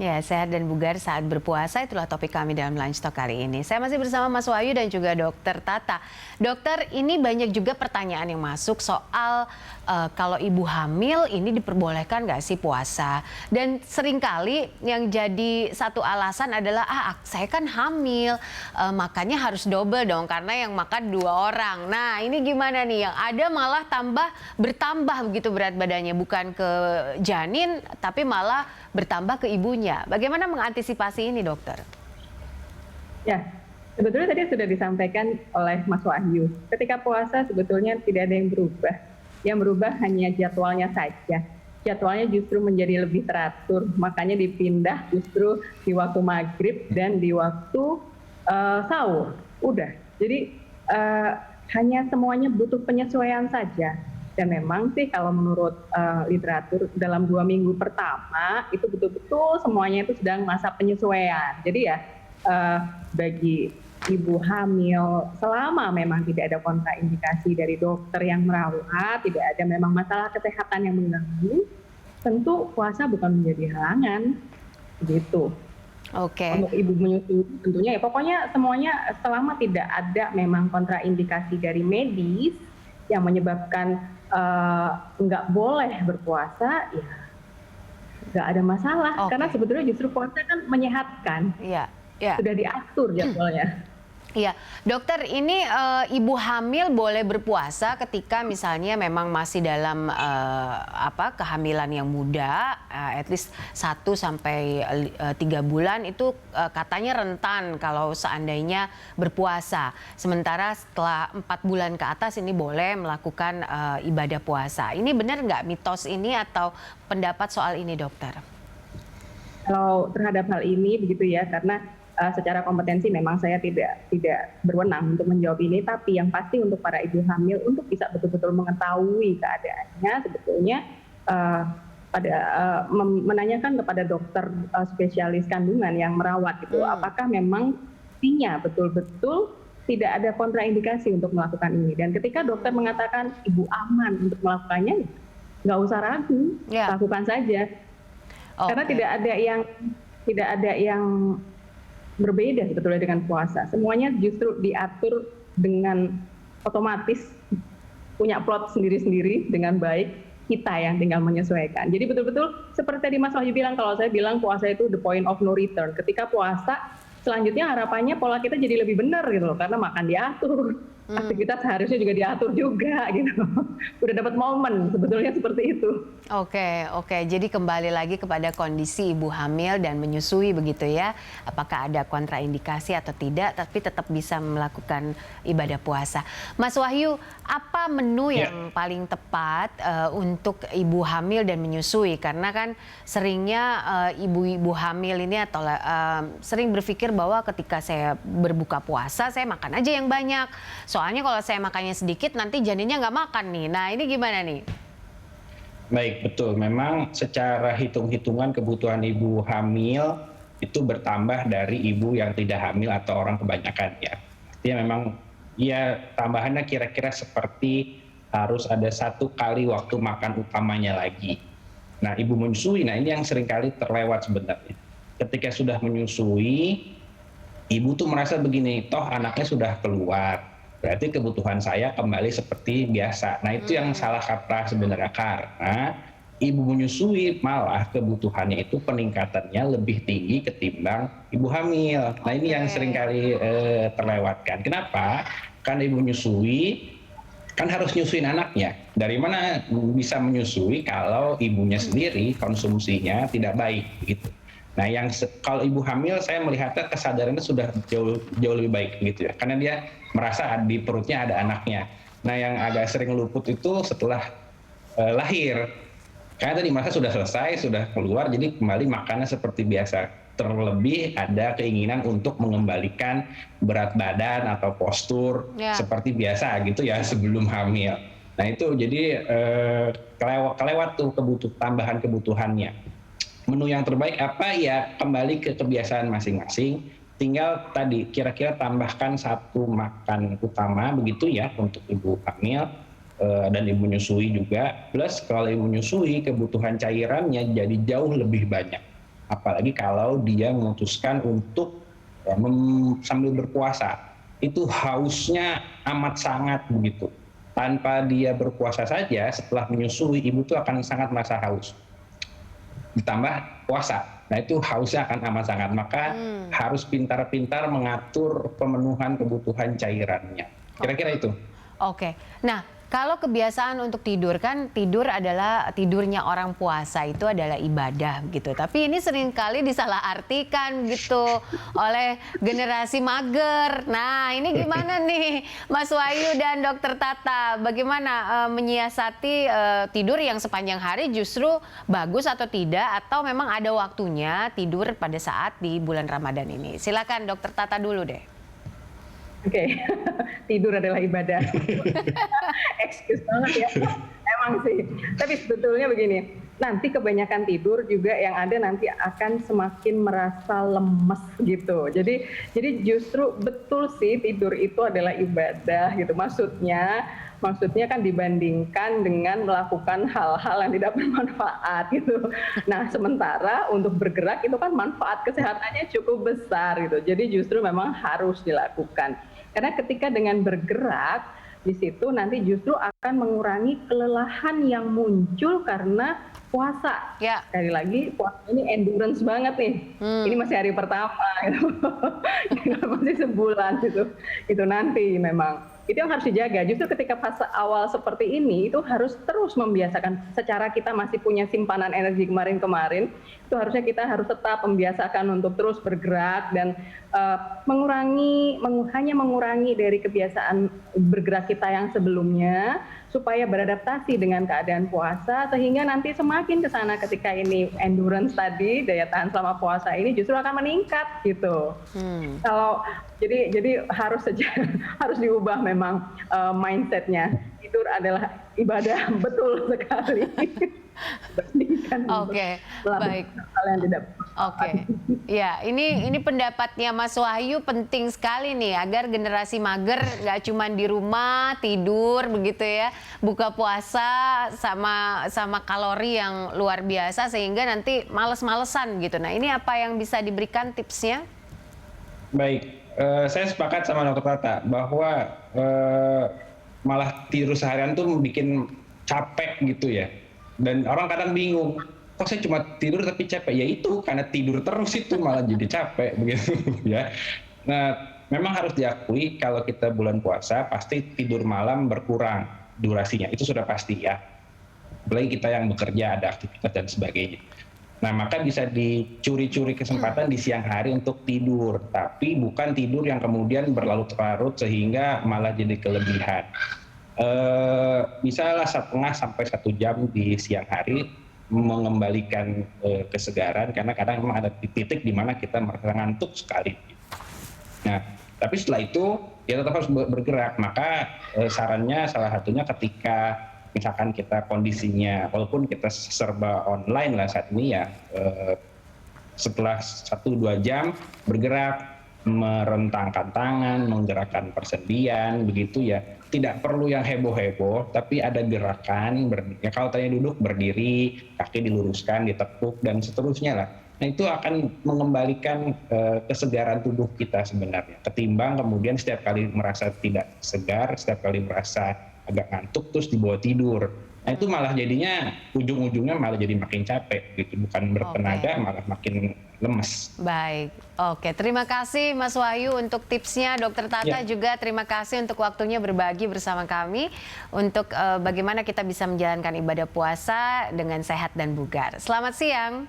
Ya, sehat dan bugar saat berpuasa itulah topik kami dalam Lunch Talk kali ini. Saya masih bersama Mas Wahyu dan juga Dokter Tata. Dokter, ini banyak juga pertanyaan yang masuk soal kalau ibu hamil ini diperbolehkan nggak sih puasa? Dan seringkali yang jadi satu alasan adalah, saya kan hamil, makanya harus double dong karena yang makan 2 orang. Nah, ini gimana nih? Yang ada malah bertambah begitu berat badannya, bukan ke janin tapi malah bertambah ke ibunya. Bagaimana mengantisipasi ini, dokter? Ya, sebetulnya tadi sudah disampaikan oleh Mas Wahyu. Ketika puasa sebetulnya tidak ada yang berubah. Yang berubah hanya jadwalnya saja. Jadwalnya justru menjadi lebih teratur. Makanya dipindah justru di waktu maghrib dan di waktu sahur. Udah. Jadi hanya semuanya butuh penyesuaian saja. Dan memang sih kalau menurut literatur dalam 2 minggu pertama itu betul-betul semuanya itu sedang masa penyesuaian. Jadi ya bagi ibu hamil selama memang tidak ada kontraindikasi dari dokter yang merawat, tidak ada memang masalah kesehatan yang mengganggu, tentu puasa bukan menjadi halangan, begitu. Oke. Untuk ibu menyusui tentunya ya pokoknya semuanya selama tidak ada memang kontraindikasi dari medis yang menyebabkan nggak boleh berpuasa, ya nggak ada masalah. Karena sebetulnya justru puasa kan menyehatkan. Iya. Sudah diatur jadwalnya. Iya, dokter, ini ibu hamil boleh berpuasa ketika misalnya memang masih dalam kehamilan yang muda, at least 1 sampai 3 bulan itu katanya rentan kalau seandainya berpuasa. Sementara setelah 4 bulan ke atas ini boleh melakukan ibadah puasa. Ini benar nggak mitos ini atau pendapat soal ini, dokter? Kalau terhadap hal ini begitu ya, karena secara kompetensi memang saya tidak berwenang untuk menjawab ini, tapi yang pasti untuk para ibu hamil untuk bisa betul-betul mengetahui keadaannya sebetulnya menanyakan kepada dokter spesialis kandungan yang merawat gitu, apakah memang pastinya betul-betul tidak ada kontraindikasi untuk melakukan ini. Dan ketika dokter mengatakan ibu aman untuk melakukannya, nggak usah ragu, lakukan saja. Karena tidak ada yang berbeda sebetulnya dengan puasa. Semuanya justru diatur dengan otomatis, punya plot sendiri-sendiri dengan baik, kita yang tinggal menyesuaikan. Jadi betul-betul seperti tadi Mas Wahyu bilang, kalau saya bilang puasa itu the point of no return. Ketika puasa, selanjutnya harapannya pola kita jadi lebih benar gitu loh, karena makan diatur, aktivitas harusnya juga diatur juga gitu. Udah dapat momen sebetulnya seperti itu. Oke. Jadi kembali lagi kepada kondisi ibu hamil dan menyusui begitu ya. Apakah ada kontraindikasi atau tidak, tapi tetap bisa melakukan ibadah puasa. Mas Wahyu, apa menu yang paling tepat untuk ibu hamil dan menyusui? Karena kan seringnya ibu-ibu hamil ini atau sering berpikir bahwa ketika saya berbuka puasa, saya makan aja yang banyak. Soalnya kalau saya makannya sedikit, nanti janinnya nggak makan nih. Nah, ini gimana nih? Baik, betul. Memang secara hitung-hitungan kebutuhan ibu hamil itu bertambah dari ibu yang tidak hamil atau orang kebanyakan ya. Artinya memang ya tambahannya kira-kira seperti harus ada 1 kali waktu makan utamanya lagi. Nah, ibu menyusui, nah ini yang seringkali terlewat sebenarnya. Ketika sudah menyusui, ibu tuh merasa begini, toh anaknya sudah keluar, berarti kebutuhan saya kembali seperti biasa. Nah, itu yang salah kaprah sebenarnya, karena ibu menyusui malah kebutuhannya itu peningkatannya lebih tinggi ketimbang ibu hamil. Nah, ini yang seringkali terlewatkan. Kenapa? Karena ibu menyusui kan harus nyusuin anaknya. Dari mana bisa menyusui kalau ibunya sendiri konsumsinya tidak baik gitu. Nah, kalau ibu hamil saya melihatnya kesadarannya sudah jauh lebih baik gitu ya, karena dia merasa di perutnya ada anaknya. Nah, yang agak sering luput itu setelah lahir, karena tadi merasa sudah selesai, sudah keluar, jadi kembali makannya seperti biasa. Terlebih ada keinginan untuk mengembalikan berat badan atau postur seperti biasa gitu ya sebelum hamil. Nah, itu jadi kelewat tuh tambahan kebutuhannya. Menu yang terbaik apa ya, kembali ke kebiasaan masing-masing, tinggal tadi kira-kira tambahkan 1 makan utama begitu ya untuk ibu hamil dan ibu menyusui juga, plus kalau ibu menyusui kebutuhan cairannya jadi jauh lebih banyak. apalagi kalau dia memutuskan untuk sambil berpuasa. Itu hausnya amat sangat begitu. Tanpa dia berpuasa saja, setelah menyusui, ibu itu akan sangat merasa haus. Ditambah puasa, nah itu hausnya akan amat sangat. Maka harus pintar-pintar mengatur pemenuhan kebutuhan cairannya. Kira-kira itu. Oke. Nah, kalau kebiasaan untuk tidur, kan tidur adalah tidurnya orang puasa itu adalah ibadah gitu. Tapi ini seringkali disalahartikan gitu oleh generasi mager. Nah, ini gimana nih Mas Wahyu dan Dokter Tata? Bagaimana menyiasati tidur yang sepanjang hari justru bagus atau tidak? Atau memang ada waktunya tidur pada saat di bulan Ramadan ini? Silakan Dokter Tata dulu deh. Oke, tidur adalah ibadah. Excuse banget ya. Emang sih. Tapi sebetulnya begini, nanti kebanyakan tidur juga yang ada nanti akan semakin merasa lemes gitu. Jadi justru betul sih tidur itu adalah ibadah gitu. Maksudnya kan dibandingkan dengan melakukan hal-hal yang tidak bermanfaat gitu. Nah, sementara untuk bergerak itu kan manfaat kesehatannya cukup besar gitu. Jadi justru memang harus dilakukan. Karena ketika dengan bergerak, di situ nanti justru akan mengurangi kelelahan yang muncul karena puasa. Ya. Sekali lagi, puasa ini endurance banget nih. Ini masih hari pertama, gitu. Masih sebulan gitu. Itu nanti memang. Itu yang harus dijaga. Justru ketika fase awal seperti ini, itu harus terus membiasakan. Secara kita masih punya simpanan energi kemarin-kemarin, itu harusnya kita harus tetap membiasakan untuk terus bergerak dan hanya mengurangi dari kebiasaan bergerak kita yang sebelumnya, supaya beradaptasi dengan keadaan puasa, sehingga nanti semakin ke sana ketika ini endurance tadi, daya tahan selama puasa ini justru akan meningkat gitu. Jadi harus diubah memang mindsetnya. Tidur adalah ibadah, betul sekali. Oke, baik. Hal yang tidak. Oke, ya ini pendapatnya Mas Wahyu penting sekali nih agar generasi mager nggak cuma di rumah tidur begitu ya, buka puasa sama kalori yang luar biasa sehingga nanti males-malesan gitu. Nah, ini apa yang bisa diberikan tipsnya? Baik, saya sepakat sama Dokter Tata bahwa malah tidur seharian tuh bikin capek gitu ya. Dan orang kadang bingung, kok saya cuma tidur tapi capek? Ya itu karena tidur terus itu malah jadi capek begitu ya. Nah, memang harus diakui kalau kita bulan puasa pasti tidur malam berkurang durasinya, itu sudah pasti ya. Apalagi kita yang bekerja, ada aktivitas dan sebagainya. Nah, maka bisa dicuri-curi kesempatan di siang hari untuk tidur, tapi bukan tidur yang kemudian berlarut-larut sehingga malah jadi kelebihan. Misalnya 1,5 sampai 1 jam di siang hari mengembalikan kesegaran, karena kadang memang ada titik di mana kita merasa ngantuk sekali. Nah, tapi setelah itu ya tetap harus bergerak. Maka sarannya salah satunya ketika misalkan kita kondisinya, walaupun kita serba online lah saat ini ya, setelah 1-2 jam bergerak, merentangkan tangan, menggerakkan persendian, begitu ya. Tidak perlu yang heboh-heboh, tapi ada gerakan. Ya kalau tanya duduk, berdiri, kaki diluruskan, ditekuk, dan seterusnya lah. Nah, itu akan mengembalikan kesegaran tubuh kita sebenarnya. Ketimbang kemudian setiap kali merasa tidak segar, setiap kali merasa agak ngantuk, terus dibawa tidur. Nah, itu malah jadinya ujung-ujungnya malah jadi makin capek gitu, bukan bertenaga, malah makin lemes. Baik, oke. Terima kasih Mas Wahyu untuk tipsnya. Dokter Tata juga terima kasih untuk waktunya berbagi bersama kami untuk bagaimana kita bisa menjalankan ibadah puasa dengan sehat dan bugar. Selamat siang.